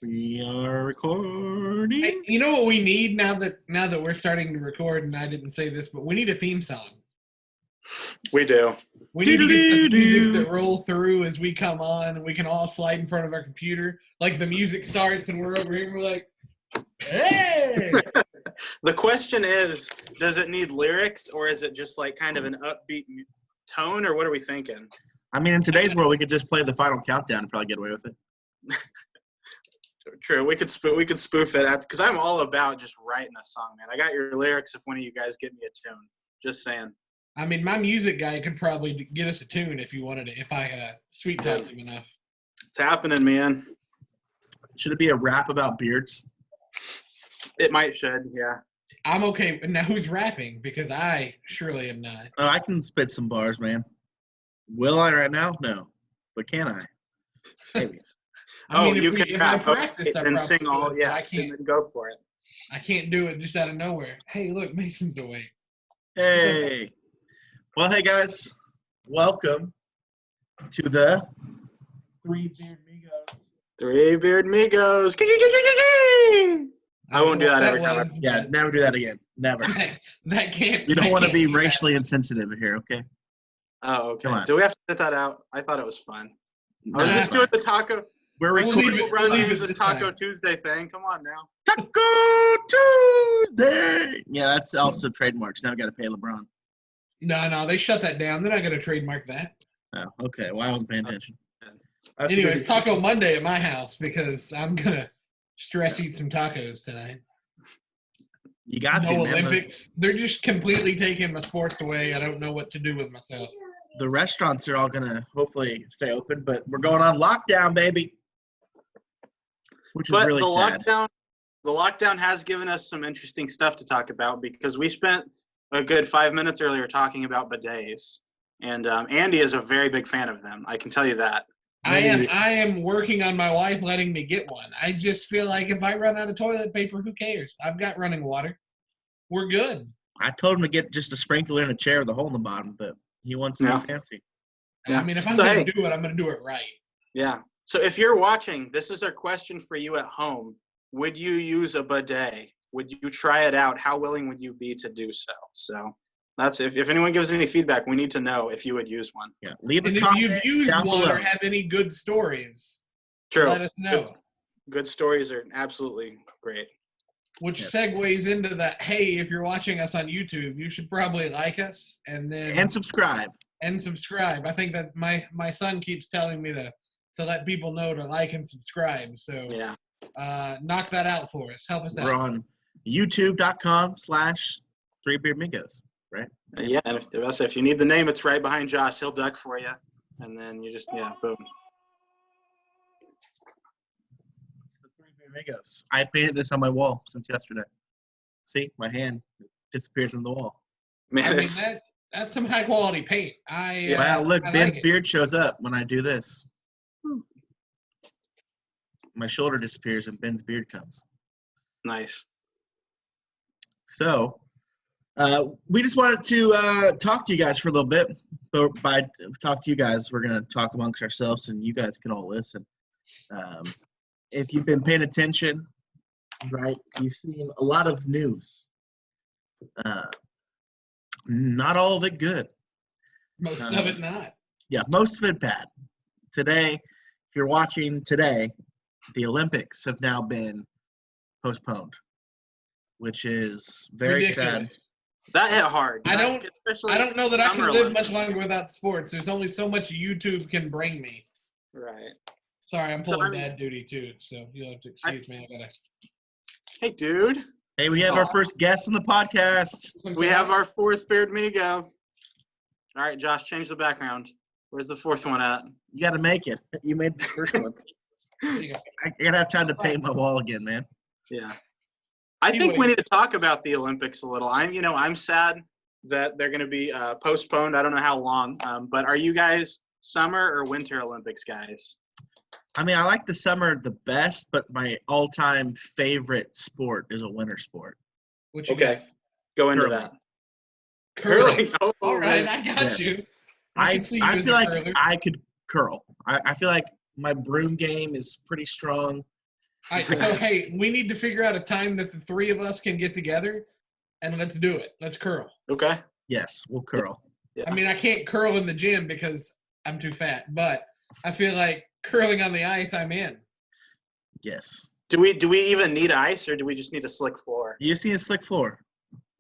We are recording. Hey, you know what we need now that we're starting to record, and I didn't say this, but we need a theme song. We do. We need to get some music that roll through as we come on, and we can all slide in front of our computer. Like the music starts, and we're over here, and we're like, "Hey!" The question is, does it need lyrics, or is it just like kind of an upbeat tone, or what are we thinking? I mean, in today's world, we could just play the final countdown and probably get away with it. True, we could spoof it because I'm all about just writing a song, man. I got your lyrics if one of you guys get me a tune. Just saying. I mean, my music guy could probably get us a tune if you wanted it, if I sweet talked him enough. It's happening, man. Should it be a rap about beards? It should, yeah. I'm okay. Now, who's rapping? Because I surely am not. Oh, I can spit some bars, man. Will I right now? No. But can I? Maybe. I mean, you can rap and sing all, yeah. I can't go for it. I can't do it just out of nowhere. Hey, look, Mason's awake. Hey. Well, hey, guys. Welcome to the Three Beardmigos. Three Beardmigos. I won't do that every time. Yeah, never do that again. Never. that can't. You don't want to be racially insensitive here, okay? Oh, okay. Come on. Do we have to put that out? I thought it was fun. I was just doing the taco. We're recording. LeBron James' Taco Tuesday thing. Come on now. Taco Tuesday. Yeah, that's also trademarks. Now we got to pay LeBron. No, they shut that down. They're not going to trademark that. Oh, okay. Well, I wasn't paying attention. Anyway, Taco Monday at my house because I'm going to stress eat some tacos tonight. You got to, man. Olympics. They're just completely taking my sports away. I don't know what to do with myself. The restaurants are all going to hopefully stay open, but we're going on lockdown, baby. Which is really sad. The lockdown has given us some interesting stuff to talk about because we spent a good 5 minutes earlier talking about bidets. And Andy is a very big fan of them. I can tell you that. I am working on my wife letting me get one. I just feel like if I run out of toilet paper, who cares? I've got running water. We're good. I told him to get just a sprinkler and a chair with a hole in the bottom, but he wants to be fancy. Yeah. I mean, if I'm going to do it, I'm going to do it right. Yeah. So if you're watching, this is our question for you at home. Would you use a bidet? Would you try it out? How willing would you be to do so? So that's if anyone gives any feedback, we need to know if you would use one. Yeah. Leave a comment. If you've used one or have any good stories, let us know. Good stories are absolutely great. Which segues into that, hey, if you're watching us on YouTube, you should probably like us and subscribe. And subscribe. I think that my son keeps telling me to let people know to like and subscribe. So knock that out for us. Help us out. We're on youtube.com/3beardmigos, right? Yeah, and if you need the name, it's right behind Josh. He'll duck for you. And then you just, boom. The Three Beardmigos. I painted this on my wall since yesterday. See, my hand disappears in the wall. Man, I mean, that's some high quality paint. Wow, look, Ben's beard shows up when I do this. My shoulder disappears and Ben's beard comes. Nice. So, we just wanted to talk to you guys for a little bit. But by talk to you guys, we're going to talk amongst ourselves and you guys can all listen. If you've been paying attention, right, you've seen a lot of news. Not all of it good. Most of it not. Yeah, most of it bad. Today, if you're watching today, the Olympics have now been postponed, which is very sad. That hit hard. I don't know that I can live much longer without sports. There's only so much YouTube can bring me. Right. Sorry, I'm pulling dad duty too, so you'll have to excuse me. Hey, dude. Hey, we have our first guest on the podcast. We have our fourth Beardmigo. All right, Josh, change the background. Where's the fourth one at? You got to make it. You made the first one. I gotta have time to paint my wall again, man. Yeah. I think we need to talk about the Olympics a little. I'm sad that they're going to be postponed. I don't know how long. But are you guys summer or winter Olympics guys? I mean, I like the summer the best, but my all-time favorite sport is a winter sport. Go into that. Curling. Oh, all right, I got you. I feel like I could curl. I feel like my broom game is pretty strong. All right, so hey, we need to figure out a time that the three of us can get together, and let's do it. Let's curl. Okay. Yes, we'll curl. Yeah. I mean, I can't curl in the gym because I'm too fat, but I feel like curling on the ice, I'm in. Yes. Do we even need ice, or do we just need a slick floor? You just need a slick floor.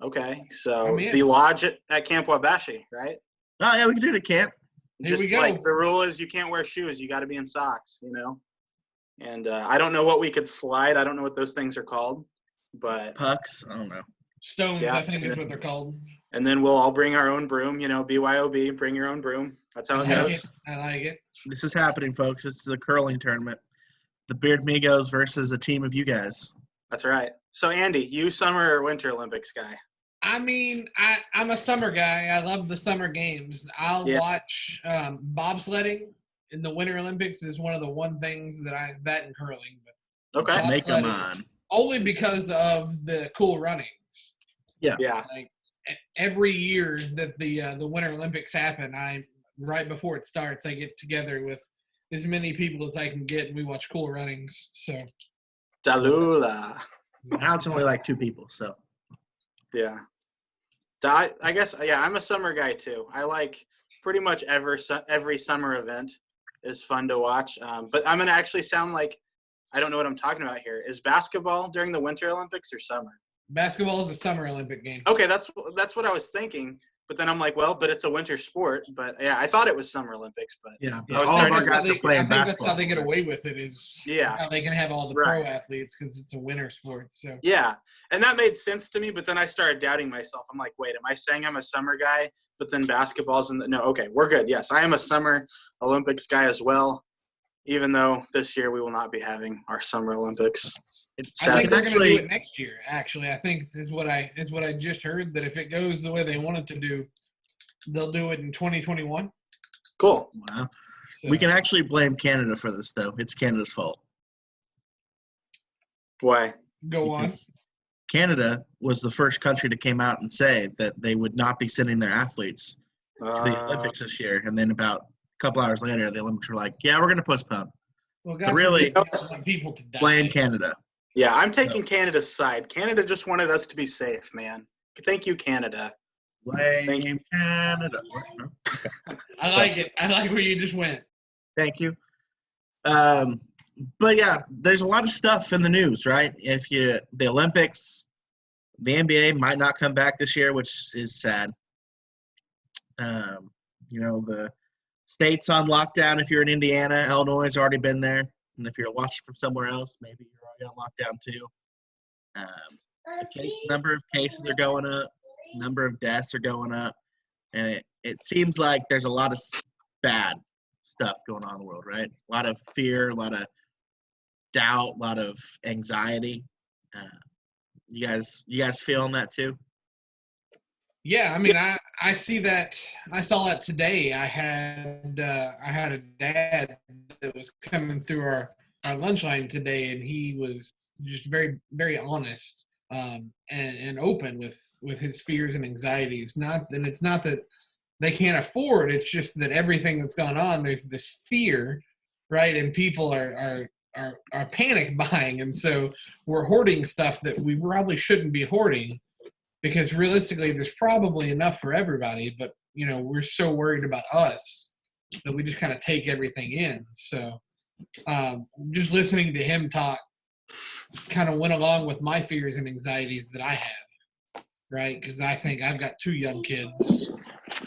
Okay, so I'm in. the lodge at Camp Wabashi, right? Oh, yeah, we can do it at camp. Here Just we go. like the rule is you can't wear shoes. You got to be in socks, you know? And I don't know what we could slide. I don't know what those things are called, but Pucks. I don't know. Stones, Yeah, I think is what they're called. and then we'll all bring our own broom, you know, BYOB, bring your own broom. That's how it goes. I like it. This is happening, folks. This is a curling tournament. The Beardmigos versus a team of you guys. That's right. So Andy, you summer or winter Olympics guy? I mean, I'm a summer guy. I love the summer games. I'll watch bobsledding in the Winter Olympics is one of the one things that and curling. But Okay. Make them on. Only because of the cool runnings. Yeah. Yeah. Like every year that the Winter Olympics happen, right before it starts, I get together with as many people as I can get, and we watch cool runnings. So. Tallulah. Now it's only like 2 people, so. Yeah. I guess, yeah, I'm a summer guy too. I like pretty much every summer event is fun to watch. But I'm going to actually sound like I don't know what I'm talking about here. Is basketball during the Winter Olympics or summer? Basketball is a summer Olympic game. Okay, that's what I was thinking. But then I'm like, well, but it's a winter sport. But yeah, I thought it was Summer Olympics. But yeah, I was all of trying our to- guys are playing I think basketball. that's how they get away with it is how they can have all the Right. pro athletes because it's a winter sport. So Yeah, and that made sense to me. But then I started doubting myself. I'm like, wait, am I saying I'm a summer guy? But then basketball's in the no. Okay, we're good. Yes, I am a Summer Olympics guy as well. Even though this year we will not be having our Summer Olympics. I think they're going to do it next year. Actually, I think is what I just heard that if it goes the way they want it to do, they'll do it in 2021. Cool. Wow. So, We can actually blame Canada for this, though. It's Canada's fault. Why? go on. Because Canada was the first country to came out and say that they would not be sending their athletes to the Olympics this year. And then about a couple hours later, the Olympics were like, yeah, we're going to postpone. Well, So really, people to die. blame Canada. Yeah, I'm taking Canada's side. Canada just wanted us to be safe, man. Thank you, Canada. Blame Canada. I like it. I like where you just went. Thank you. But yeah, there's a lot of stuff in the news, right? The Olympics, the NBA might not come back this year, which is sad. The state's on lockdown. If you're in Indiana, Illinois has already been there, and if you're watching from somewhere else, maybe you're already on lockdown too. The number of cases are going up, number of deaths are going up, and it seems like there's a lot of bad stuff going on in the world, right? A lot of fear, a lot of doubt, a lot of anxiety. You guys feeling that too? Yeah, I mean, I see that. I saw that today. I had a dad that was coming through our lunch line today, and he was just very, very honest and open with his fears and anxieties. It's not that they can't afford. It's just that everything that's gone on, there's this fear, right? And people are panic buying, and so we're hoarding stuff that we probably shouldn't be hoarding. Because realistically, there's probably enough for everybody, but we're so worried about us that we just kind of take everything in. So, just listening to him talk kind of went along with my fears and anxieties that I have, right? Because I think I've got 2 young kids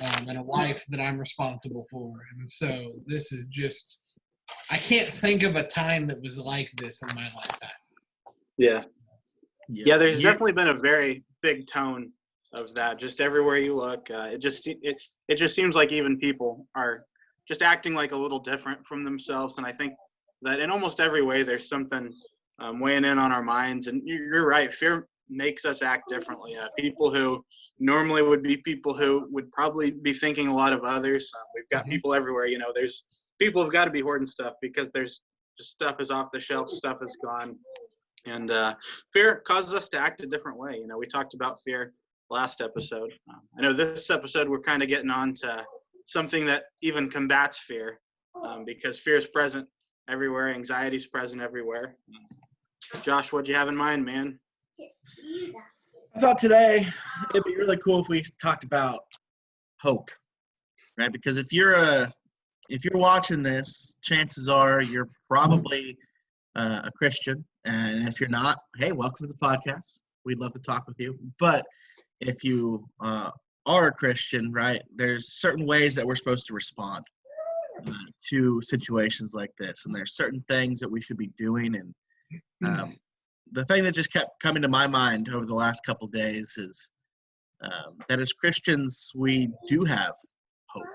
and a wife that I'm responsible for, and so this is just I can't think of a time that was like this in my lifetime. Yeah, there's definitely been a very big tone of that. Just everywhere you look, it just seems like even people are just acting like a little different from themselves. And I think that in almost every way, there's something weighing in on our minds. And you're right, fear makes us act differently. People who normally would be people who would probably be thinking a lot of others. We've got people everywhere. There's people have got to be hoarding stuff because there's just stuff is off the shelf, stuff is gone. And fear causes us to act a different way. We talked about fear last episode. I know this episode we're kind of getting on to something that even combats fear because fear is present everywhere. Anxiety is present everywhere. Josh, what'd you have in mind, man? I thought today it'd be really cool if we talked about hope, right? Because if you're watching this, chances are you're probably a Christian, and if you're not, hey, welcome to the podcast. We'd love to talk with you. But if you are a Christian, right, there's certain ways that we're supposed to respond to situations like this, and there's certain things that we should be doing. And the thing that just kept coming to my mind over the last couple days is that as Christians, we do have hope,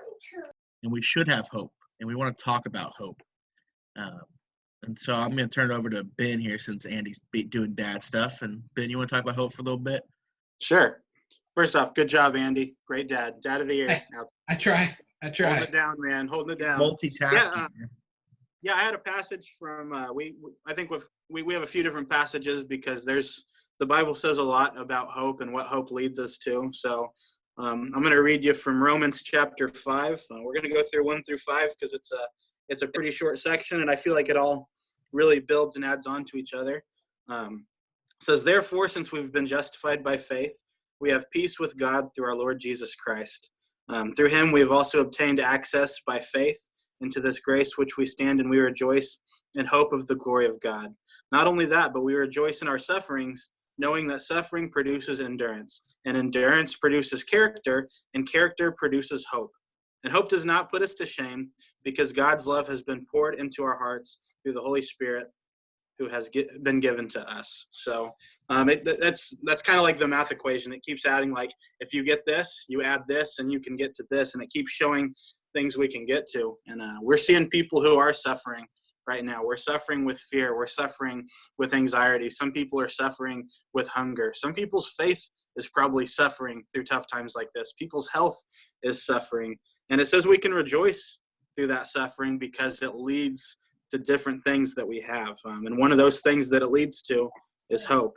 and we should have hope, and we want to talk about hope. And so I'm going to turn it over to Ben here since Andy's doing dad stuff. And Ben, you want to talk about hope for a little bit? Sure. First off, good job, Andy. Great dad. Dad of the year. I try. Holding it down, man. Holding it down. Multitasking. Yeah, I had a passage from I think we have a few different passages because the Bible says a lot about hope and what hope leads us to. So I'm going to read you from Romans chapter 5. We're going to go through 1 through 5 because it's a pretty short section, and I feel like it all really builds and adds on to each other. It says, "Therefore, since we've been justified by faith, we have peace with God through our Lord Jesus Christ. Through him we have also obtained access by faith into this grace which we stand, and we rejoice in hope of the glory of God. Not only that, but we rejoice in our sufferings, knowing that suffering produces endurance, and endurance produces character, and character produces hope. And hope does not put us to shame, because God's love has been poured into our hearts through the Holy Spirit who has been given to us." So that's kind of like the math equation. It keeps adding, like, if you get this, you add this, and you can get to this, and it keeps showing things we can get to. And we're seeing people who are suffering right now. We're suffering with fear. We're suffering with anxiety. Some people are suffering with hunger. Some people's faith is probably suffering through tough times like this. People's health is suffering. And it says we can rejoice through that suffering because it leads to different things that we have. And one of those things that it leads to is hope.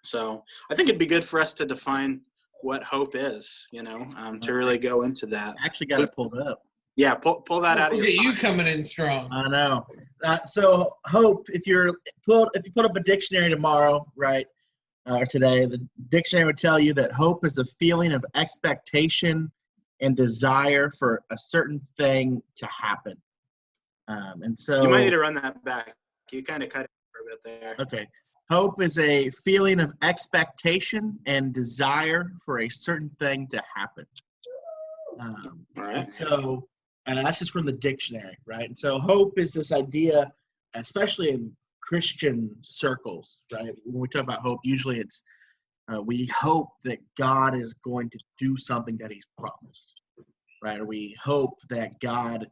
So I think it'd be good for us to define what hope is, to really go into that. I actually got it pulled up. Yeah, pull that out of your Look at you pocket. coming in strong. I know. So hope, if you put up a dictionary tomorrow, right, or today, the dictionary would tell you that hope is a feeling of expectation and desire for a certain thing to happen. And so You might need to run that back. You kind of cut it for a bit there. Okay. Hope is a feeling of expectation and desire for a certain thing to happen. All right. So, and that's just from the dictionary, right? And so hope is this idea, especially in Christian circles, right? When we talk about hope, usually it's we hope that God is going to do something that he's promised, right? Or we hope that God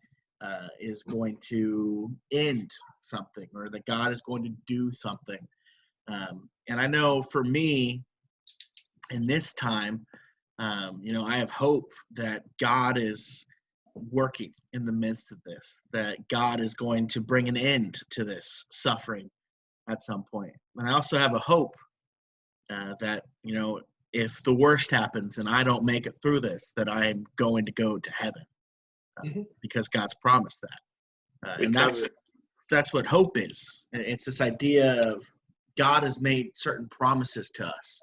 is going to end something, or that God is going to do something. And I know for me, in this time, I have hope that God is working in the midst of this, that God is going to bring an end to this suffering at some point. And I also have a hope that, if the worst happens and I don't make it through this, that I am going to go to heaven because God's promised that. And that's what hope is. It's this idea of God has made certain promises to us.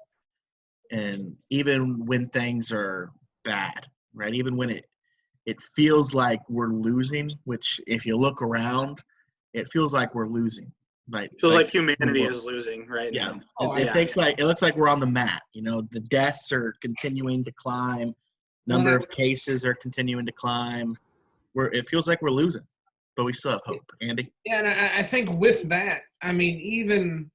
And even when things are bad, right? Even when it feels like we're losing, which if you look around, it feels like we're losing. Right? It feels like humanity is losing right now. It looks like we're on the mat. The deaths are continuing to climb. Number of cases are continuing to climb. It feels like we're losing, but we still have hope. Andy? Yeah, and I think with that, even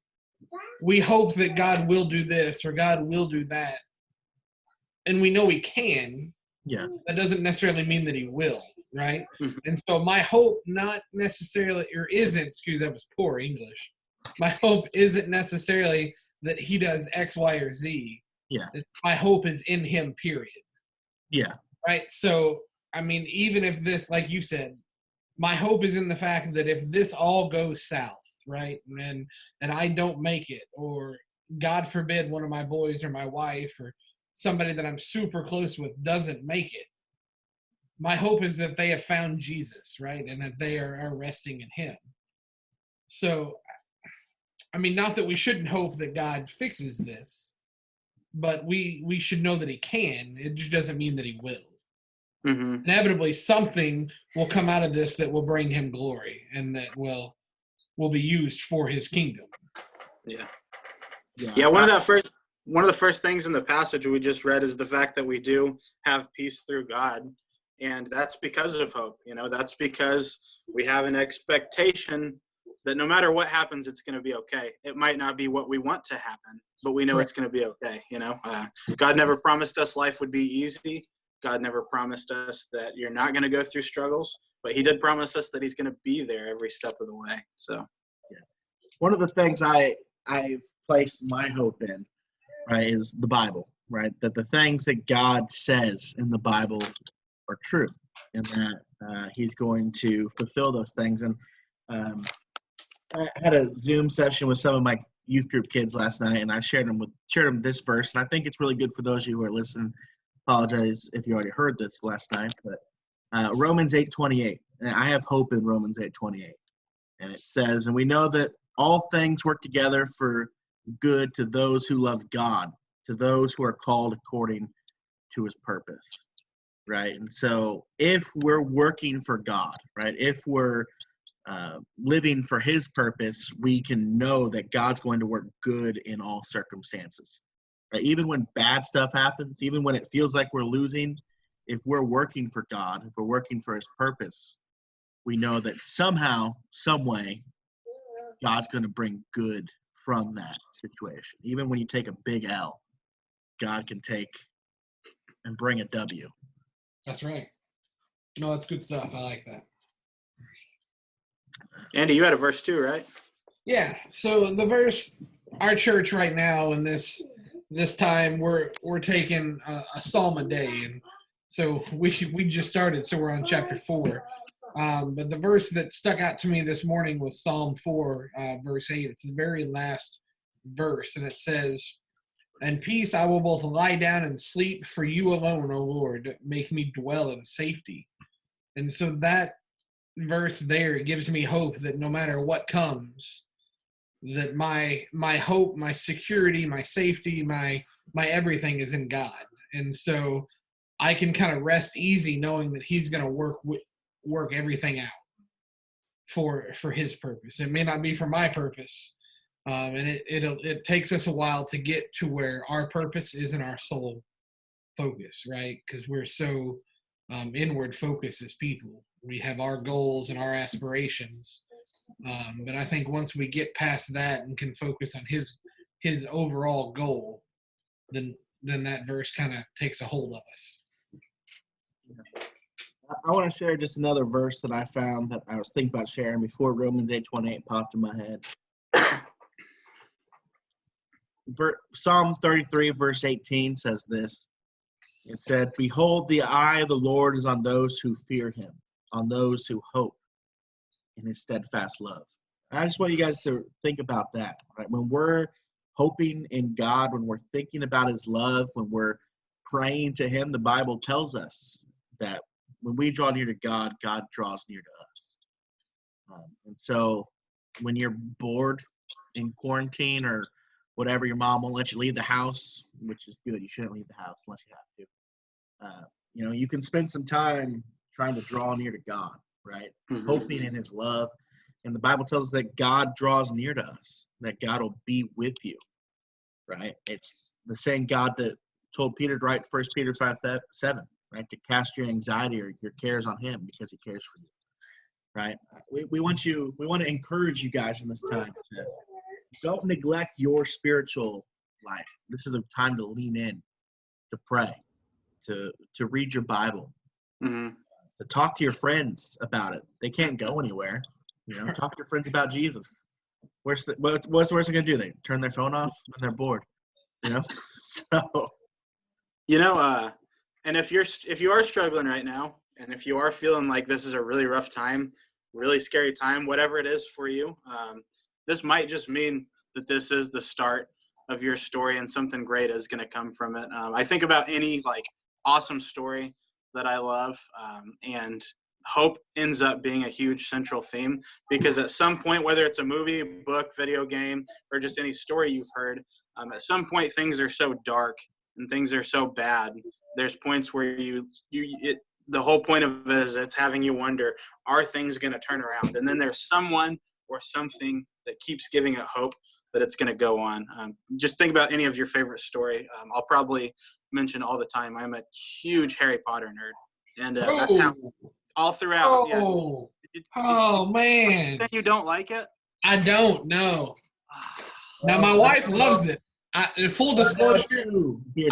we hope that God will do this or God will do that, and we know he can. Yeah. That doesn't necessarily mean that he will, right? Mm-hmm. And so my hope not necessarily, or isn't, excuse, that was poor English. My hope isn't necessarily that he does X, Y, or Z. Yeah. My hope is in him, period. Yeah. Right? So, even if this, like you said, my hope is in the fact that if this all goes south, right, and I don't make it, or God forbid one of my boys or my wife or somebody that I'm super close with doesn't make it, my hope is that they have found Jesus, right, and that they are resting in him. So I mean, not that we shouldn't hope that God fixes this, but we should know that he can. It just doesn't mean that he will. Mm-hmm. Inevitably, something will come out of this that will bring him glory and that will be used for his kingdom. Yeah. Yeah. One of the first things in the passage we just read is the fact that we do have peace through God, and that's because of hope. That's because we have an expectation that no matter what happens, it's going to be okay. It might not be what we want to happen, but we know it's going to be okay. God never promised us life would be easy. God never promised us that you're not going to go through struggles, but he did promise us that he's going to be there every step of the way. So, one of the things I've placed my hope in, right, is the Bible, right? That the things that God says in the Bible are true, and that he's going to fulfill those things. And I had a Zoom session with some of my youth group kids last night, and I shared them this verse, and I think it's really good for those of you who are listening. Apologize if you already heard this last night, but Romans 8:28. I have hope in Romans 8:28, and it says, "And we know that all things work together for good to those who love God, to those who are called according to his purpose." Right? And so if we're working for God, right, if we're living for his purpose, we can know that God's going to work good in all circumstances. Right? Even when bad stuff happens, even when it feels like we're losing, if we're working for God, if we're working for his purpose, we know that somehow, some way, God's going to bring good from that situation. Even when you take a big L, God can take and bring a W. That's right. No, that's good stuff. I like that. Andy, you had a verse too, right? Yeah. So the verse, our church right now in this time, we're taking a psalm a day, and so we just started, so we're on chapter 4. But the verse that stuck out to me this morning was Psalm 4, verse 8. It's the very last verse, and it says, "And peace I will both lie down and sleep, for you alone, O Lord, make me dwell in safety." And so that verse there, it gives me hope that no matter what comes, that my hope, my security, my safety, my everything is in God. And so I can kind of rest easy knowing that he's going to work everything out for his purpose. It may not be for my purpose. And it takes us a while to get to where our purpose isn't our sole focus, right? Because we're so inward focused as people. We have our goals and our aspirations. But I think once we get past that and can focus on his overall goal, then that verse kind of takes a hold of us. I want to share just another verse that I found that I was thinking about sharing before Romans 8:28 popped in my head. Psalm 33, verse 18 says this. It said, "Behold, the eye of the Lord is on those who fear him, on those who hope in his steadfast love." I just want you guys to think about that. Right? When we're hoping in God, when we're thinking about his love, when we're praying to him, the Bible tells us that when we draw near to God, God draws near to us. And so when you're bored in quarantine or whatever, your mom won't let you leave the house, which is good. You shouldn't leave the house unless you have to. You can spend some time trying to draw near to God, right? Mm-hmm. Hoping in his love. And the Bible tells us that God draws near to us, that God will be with you, right? It's the same God that told Peter to write 1 Peter 5:7, right? To cast your anxiety or your cares on him because he cares for you, right? We want to encourage you guys in this time to don't neglect your spiritual life. This is a time to lean in, to pray, to read your Bible, Mm-hmm. to talk to your friends about it. They can't go anywhere. Talk to your friends about Jesus. What's the worst they're going to do? They turn their phone off when they're bored. So. And if you are struggling right now, and if you are feeling like this is a really rough time, really scary time, whatever it is for you, this might just mean that this is the start of your story and something great is going to come from it. I think about any awesome story that I love, and hope ends up being a huge central theme, because at some point, whether it's a movie, book, video game, or just any story you've heard, at some point things are so dark and things are so bad. There's points where the whole point of it is it's having you wonder, are things going to turn around? And then there's someone or something that keeps giving it hope that it's going to go on. Just think about any of your favorite story. I'll probably mention all the time, I'm a huge Harry Potter nerd. And that's how all throughout. Man. You don't like it? I don't know. Now, my wife loves it. Full disclosure,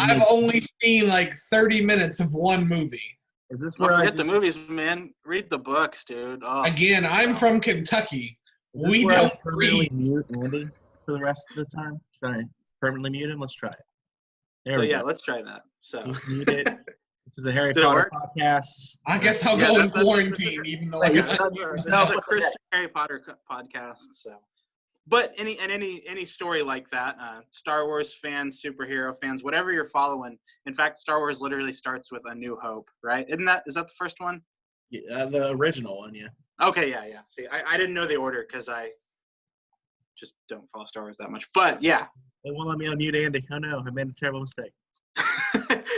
I've only seen like 30 minutes of one movie. Is this where forget the movies, man? Read the books, dude. Oh. Again, I'm from Kentucky. We don't permanently mute Andy for the rest of the time. Sorry, permanently mute him. Let's try it. Let's try that. So he's muted. This is a Harry Potter podcast. I guess I'll go in quarantine, even though this is a Christian Harry Potter podcast. So, but any story like that, Star Wars fans, superhero fans, whatever you're following. In fact, Star Wars literally starts with A New Hope, right? Is that the first one? Yeah, the original one, yeah. Okay, yeah. See, I didn't know the order because I just don't follow Star Wars that much. But yeah. They won't let me unmute Andy. Oh no, I made a terrible mistake.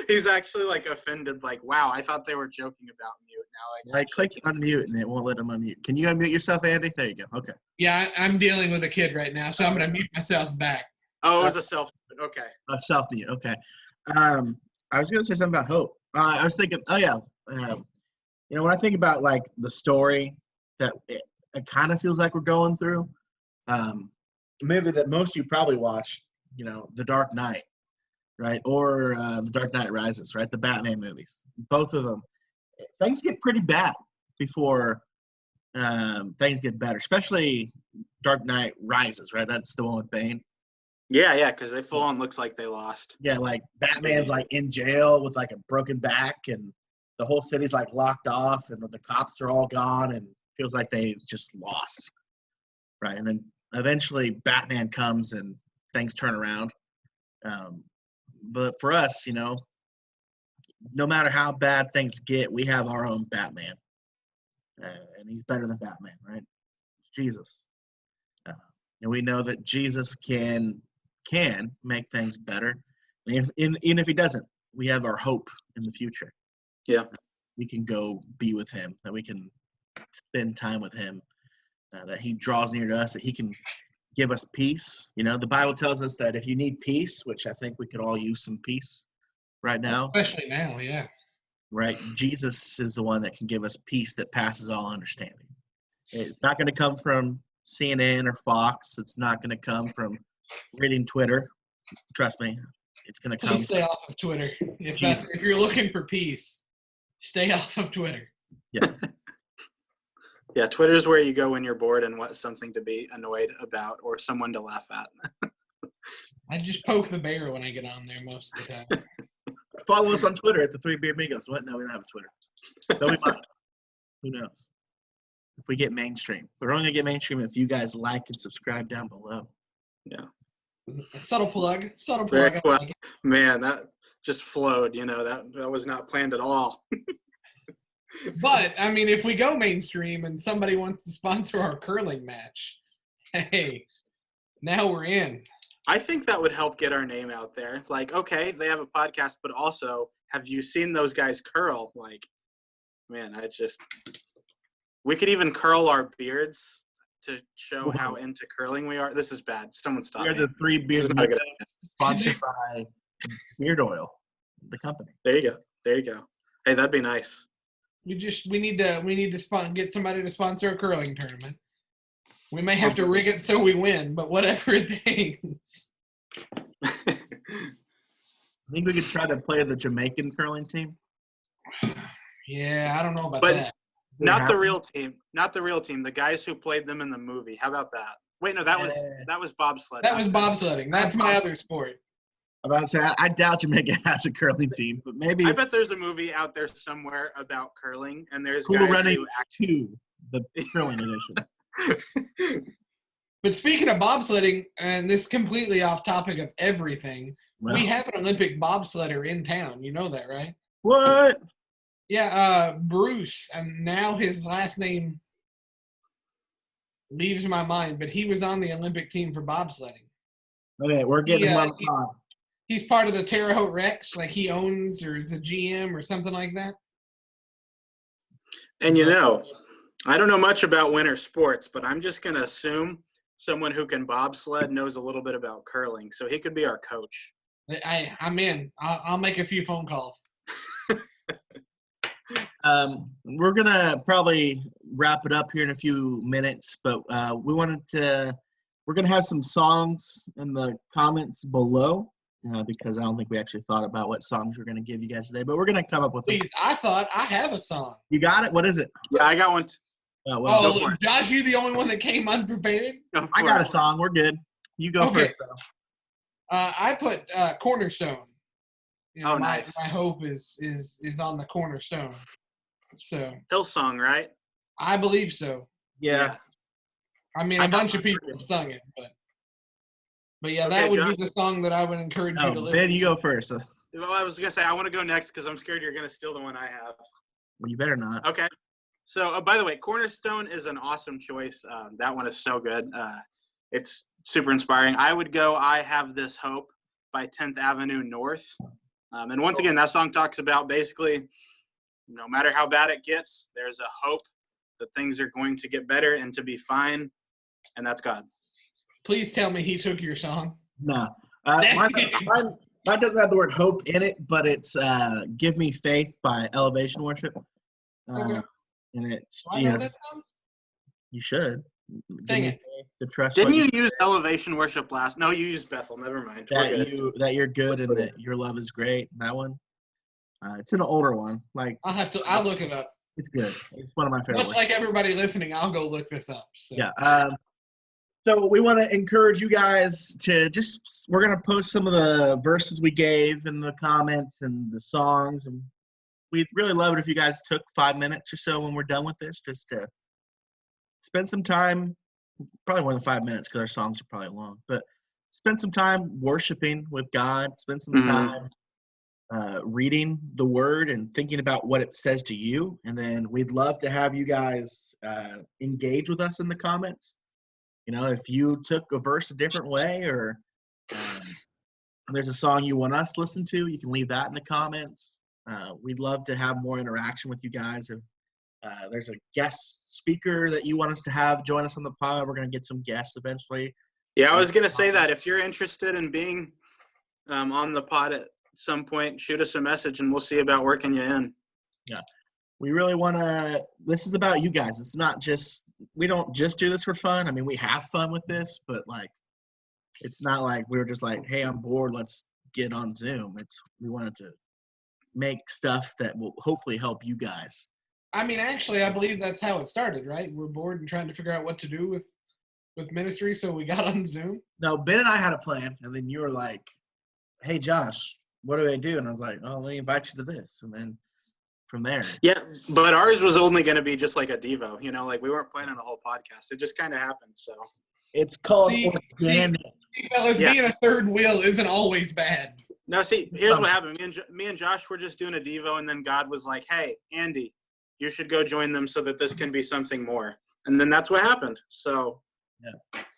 He's actually like offended, like, wow, I thought they were joking about mute. Now I click unmute and it won't let him unmute. Can you unmute yourself, Andy? There you go. Okay. Yeah, I'm dealing with a kid right now, so I'm gonna mute myself back. Oh, it was a self. Okay. A self mute. Okay. I was gonna say something about hope. I was thinking, when I think about like the story that it kind of feels like we're going through, a movie that most of you probably watched, The Dark Knight, right? Or The Dark Knight Rises, right? The Batman movies. Both of them. Things get pretty bad before things get better, especially Dark Knight Rises, right? That's the one with Bane. Yeah, because they full on looks like they lost. Yeah, like Batman's like in jail with like a broken back, and the whole city's like locked off, and the cops are all gone, and feels like they just lost, right? And then eventually Batman comes and things turn around. But for us, no matter how bad things get, we have our own Batman, and he's better than Batman, right? It's Jesus, and we know that Jesus can make things better. And even if he doesn't, we have our hope in the future. Yeah, we can go be with him, that we can spend time with him, that he draws near to us, that he can give us peace. The Bible tells us that if you need peace, which I think we could all use some peace right now. Especially now, yeah. Right? Jesus is the one that can give us peace that passes all understanding. It's not going to come from CNN or Fox. It's not going to come from reading Twitter. Trust me. It's going to come. Please stay off of Twitter. If you're looking for peace, stay off of Twitter. Yeah. Yeah, Twitter's where you go when you're bored and want something to be annoyed about or someone to laugh at. I just poke the bear when I get on there most of the time. Follow us on Twitter at the 3 Beardmigos. What? No, we don't have a Twitter. Though we might. Who knows? If we get mainstream. We're only going to get mainstream if you guys like and subscribe down below. Yeah. A subtle plug. Very well. Man, that just flowed. That was not planned at all. But, I mean, if we go mainstream and somebody wants to sponsor our curling match, hey, now we're in. I think that would help get our name out there. Like, okay, they have a podcast, but also, have you seen those guys curl? Like, man, we could even curl our beards to show how into curling we are. This is bad. Someone stop me. We're the 3 Beardmigos, sponsored by Beard Oil, the company. There you go. Hey, that'd be nice. We need to get somebody to sponsor a curling tournament. We may have to rig it so we win, but whatever it takes. I think we could try to play the Jamaican curling team. Yeah, I don't know about that. Not the real team. Not the real team. The guys who played them in the movie. How about that? Wait, no, that was bobsledding. That was bobsledding. That's my other sport. I'm about to say, I doubt Jamaica has a curling team, but maybe. I bet there's a movie out there somewhere about curling, and there's Cool guys Runnings who 2, the curling edition. But speaking of bobsledding, and this is completely off topic of everything, we have an Olympic bobsledder in town. You know that, right? What? Yeah, Bruce, and now his last name leaves my mind, but he was on the Olympic team for bobsledding. Okay, we're getting him on the pod. He's part of the Terre Haute Rex, like he owns or is a GM or something like that. And I don't know much about winter sports, but I'm just going to assume someone who can bobsled knows a little bit about curling, so he could be our coach. I'm in. I'll make a few phone calls. We're gonna probably wrap it up here in a few minutes, but we're gonna have some songs in the comments below because I don't think we actually thought about what songs we're gonna give you guys today, but we're gonna come up with them. Please, I thought I have a song. You got it? What is it? Yeah, I got one. Josh, you the only one that came unprepared? I got a song. We're good. You go first, though. I put Cornerstone. Nice. My hope is on the Cornerstone. So Hillsong, right? I believe so. Yeah. I mean, a bunch of people have sung it, but yeah, that would Josh, be the song that I would encourage you to listen. Ben, you go first. Well, I was gonna say I want to go next because I'm scared you're gonna steal the one I have. Well, you better not. Okay. So, by the way, Cornerstone is an awesome choice. That one is so good. It's super inspiring. I would go I Have This Hope by 10th Avenue North. And once again, that song talks about basically no matter how bad it gets, there's a hope that things are going to get better and to be fine, and that's God. Please tell me he took your song. No. Mine doesn't have the word hope in it, but it's Give Me Faith by Elevation Worship. Okay. And it's, I know that song? You should. Dang it. To trust Didn't you use Elevation Worship last? No, you used Bethel. Never mind. That you're good and that your love is great. That one. It's an older one. Like I'll look it up. It's good. It's one of my favorites. Much like everybody listening, I'll go look this up. So. Yeah. So we want to encourage you guys to we're going to post some of the verses we gave in the comments and the songs. And we'd really love it if you guys took 5 minutes or so when we're done with this, just to spend some time, probably more than 5 minutes because our songs are probably long, but spend some time worshiping with God, spend some time reading the word and thinking about what it says to you. And then we'd love to have you guys engage with us in the comments. If you took a verse a different way or there's a song you want us to listen to, you can leave that in the comments. We'd love to have more interaction with you guys. If there's a guest speaker that you want us to have join us on the pod, we're going to get some guests eventually. Yeah, I was going to say that. If you're interested in being on the pod at some point, shoot us a message and we'll see about working you in. Yeah. We really want to – this is about you guys. It's not just – we don't just do this for fun. I mean, we have fun with this, but, it's not like we were just like, hey, I'm bored, let's get on Zoom. We wanted to make stuff that will hopefully help you guys. I mean, actually, I believe that's how it started, right? We're bored and trying to figure out what to do with ministry, so we got on Zoom. No, Ben and I had a plan, and then you were like, hey, Josh, what do I do? And I was like, oh, let me invite you to this. And then from there. Yeah, but ours was only going to be just like a Devo, we weren't planning a whole podcast. It just kind of happened, so. It's called organic. See, fellas, being a third wheel isn't always bad. No, see, here's what happened. Me and Josh were just doing a Devo, and then God was like, hey, Andy, you should go join them so that this can be something more. And then that's what happened. So,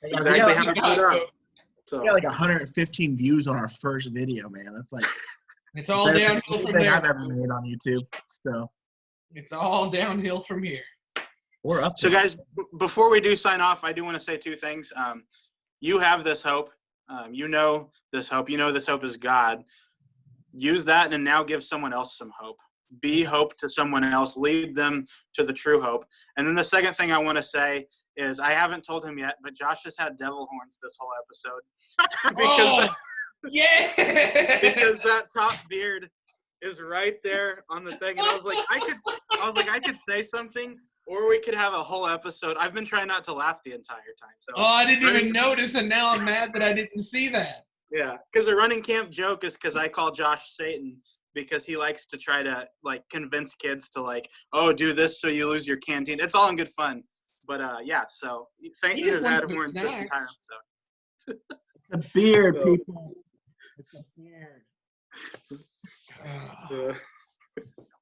exactly how it turned out. So. We got 115 views on our first video, man. That's it's all downhill from there. I've ever made on YouTube. So it's all downhill from here. We're up. So, guys, before we do sign off, I do want to say two things. You have this hope. You know this hope. You know this hope is God. Use that and now give someone else some hope. Be hope to someone else. Lead them to the true hope. And then the second thing I want to say is I haven't told him yet, but Josh has had devil horns this whole episode. Because that top beard is right there on the thing. And I was like, I could say something, or we could have a whole episode. I've been trying not to laugh the entire time. So I didn't even notice, and now I'm mad that I didn't see that. Yeah, because the running camp joke is because I call Josh Satan because he likes to try to convince kids to do this so you lose your canteen. It's all in good fun. But so Satan has had horns this entire episode. It's a beard, people. It's a beard.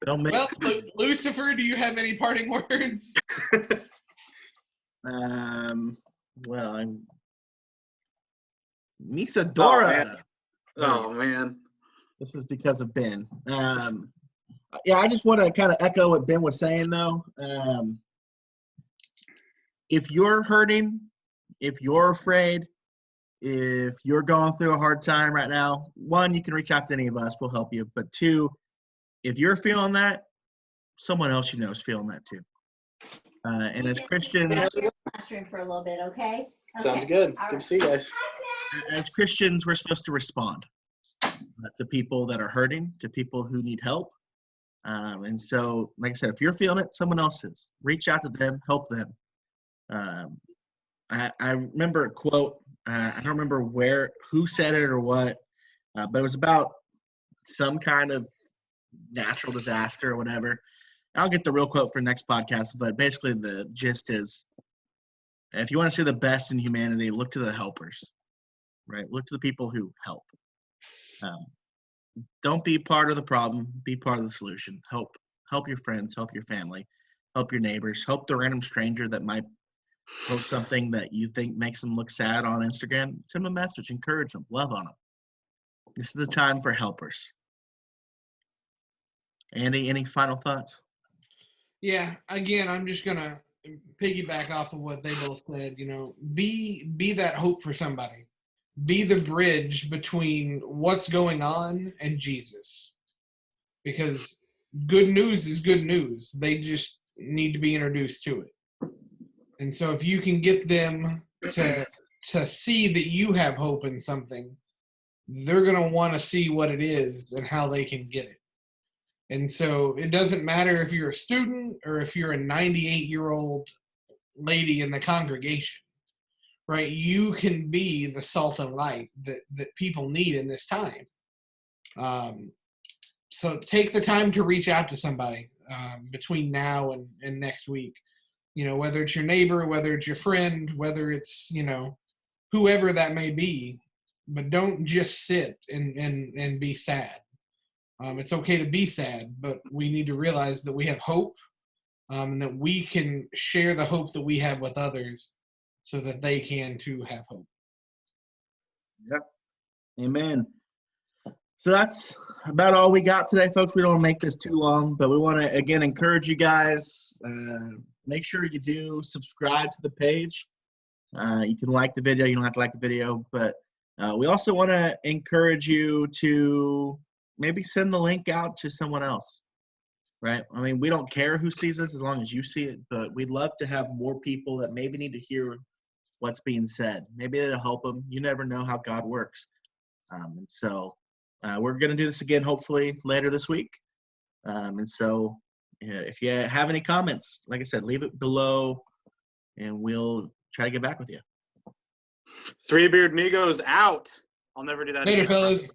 Don't make. Well, Lucifer, do you have any parting words? Well, I'm Misadora. Oh man. This is because of Ben. Yeah, I just want to kind of echo what Ben was saying, though. If you're hurting, if you're afraid, if you're going through a hard time right now, one, you can reach out to any of us. We'll help you. But two, if you're feeling that, someone else you know is feeling that too. And as Christians, Classroom for a little bit, okay? Sounds Okay. good. All Good right. to see you guys. as Christians, we're supposed to respond to people that are hurting, to people who need help. And so, like I said, if you're feeling it, someone else is. Reach out to them, help them. I remember a quote. I don't remember who said it or what, but it was about some kind of natural disaster or whatever. I'll get the real quote for next podcast, but basically the gist is, if you want to see the best in humanity, look to the helpers, right? Look to the people who help. Don't be part of the problem. Be part of the solution. Help your friends, help your family, help your neighbors, help the random stranger that might post something that you think makes them look sad on Instagram. Send them a message, encourage them, love on them. This is the time for helpers. Andy, any final thoughts? Yeah, again, I'm just gonna piggyback off of what they both said. You know, be that hope for somebody. Be the bridge between what's going on and Jesus. Because good news is good news. They just need to be introduced to it. And so if you can get them to see that you have hope in something, they're going to want to see what it is and how they can get it. And so it doesn't matter if you're a student or if you're a 98-year-old lady in the congregation, right? You can be the salt and light that people need in this time. So take the time to reach out to somebody between now and next week. You know, whether it's your neighbor, whether it's your friend, whether it's, you know, whoever that may be. But don't just sit and be sad. It's okay to be sad, but we need to realize that we have hope and that we can share the hope that we have with others so that they can too have hope. Yep. Amen. So that's about all we got today, folks. We don't want to make this too long, but we want to, again, encourage you guys. Make sure you do subscribe to the page. You can like the video. You don't have to like the video. But we also want to encourage you to maybe send the link out to someone else, right? I mean, we don't care who sees this as long as you see it, but we'd love to have more people that maybe need to hear what's being said. Maybe it'll help them. You never know how God works. And so we're going to do this again, hopefully, later this week. And so if you have any comments, like I said, leave it below, and we'll try to get back with you. Three Beardmigos out. I'll never do that Later, again. fellas.